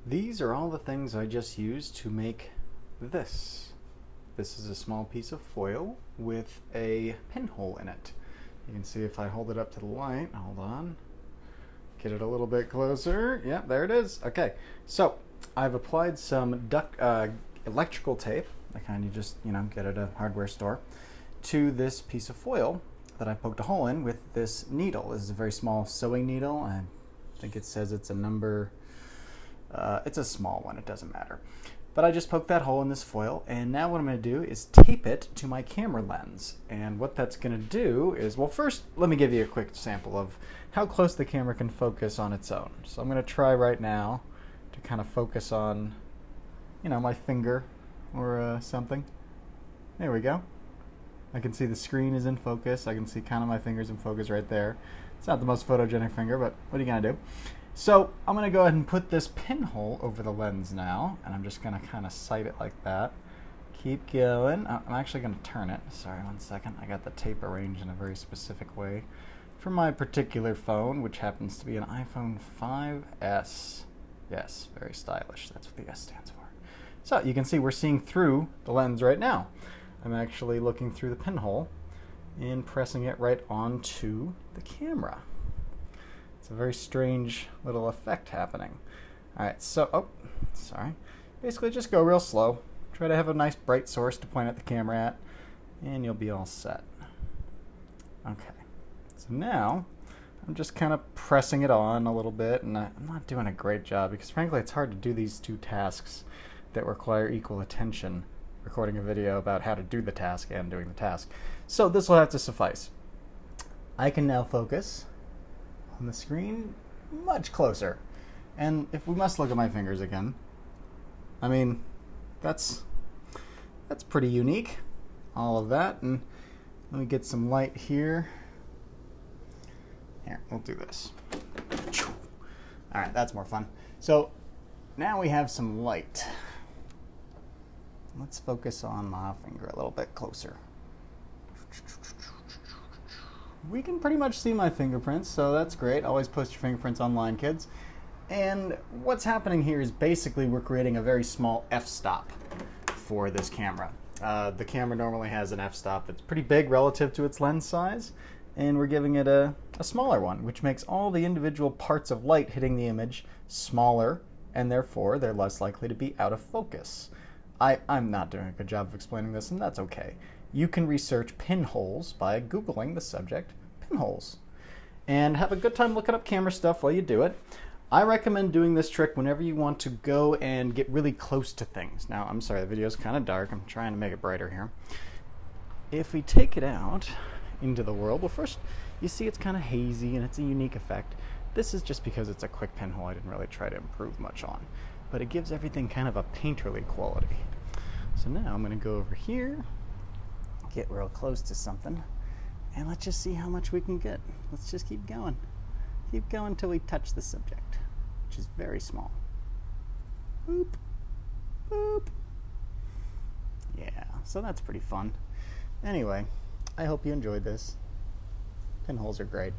These are all the things I just used to make this. This is a small piece of foil with a pinhole in it. You can see if I hold it up to the light, hold on, get it a little bit closer. Yeah, there it is. Okay, so I've applied some electrical tape, the kind you just, get at a hardware store, to this piece of foil that I poked a hole in with this needle. This is a very small sewing needle. I think it says it's a number, it's a small one, it doesn't matter. But I just poked that hole in this foil, and now what I'm going to do is tape it to my camera lens. And what that's going to do is, well, first let me give you a quick sample of how close the camera can focus on its own. So I'm going to try right now to kind of focus on, my finger or something. There we go. I can see the screen is in focus. I can see kind of my fingers in focus right there. It's not the most photogenic finger, but what are you going to do? So I'm going to go ahead and put this pinhole over the lens now, and I'm just going to kind of sight it like that. Keep going. I'm actually going to turn it. Sorry, one second. I got the tape arranged in a very specific way for my particular phone, which happens to be an iPhone 5S. Yes, very stylish. That's what the S stands for. So you can see we're seeing through the lens right now. I'm actually looking through the pinhole and pressing it right onto the camera. It's a very strange little effect happening. Alright, so, basically just go real slow. Try to have a nice bright source to point at the camera at, and you'll be all set. Okay, so now I'm just kind of pressing it on a little bit, and I'm not doing a great job because frankly it's hard to do these two tasks that require equal attention, recording a video about how to do the task and doing the task. So this will have to suffice. I can now focus on the screen much closer. And if we must look at my fingers again, I mean, that's pretty unique, all of that. And let me get some light here. Here, we'll do this. All right, that's more fun. So now we have some light. Let's focus on my finger a little bit closer. We can pretty much see my fingerprints, so that's great. Always post your fingerprints online, kids. And what's happening here is basically we're creating a very small f-stop for this camera. The camera normally has an f-stop that's pretty big relative to its lens size, and we're giving it a smaller one, which makes all the individual parts of light hitting the image smaller, and therefore they're less likely to be out of focus. I'm not doing a good job of explaining this, and that's okay. You can research pinholes by Googling the subject pinholes and have a good time looking up camera stuff while you do it. I recommend doing this trick whenever you want to go and get really close to things. Now, I'm sorry, the video's kind of dark. I'm trying to make it brighter here. If we take it out into the world, well, first, you see it's kind of hazy and it's a unique effect. This is just because it's a quick pinhole I didn't really try to improve much on, but it gives everything kind of a painterly quality. So now I'm going to go over here, get real close to something, and let's just see how much we can get. Let's just keep going. Keep going until we touch the subject, which is very small. Boop, boop. Yeah, so that's pretty fun. Anyway, I hope you enjoyed this. Pinholes are great.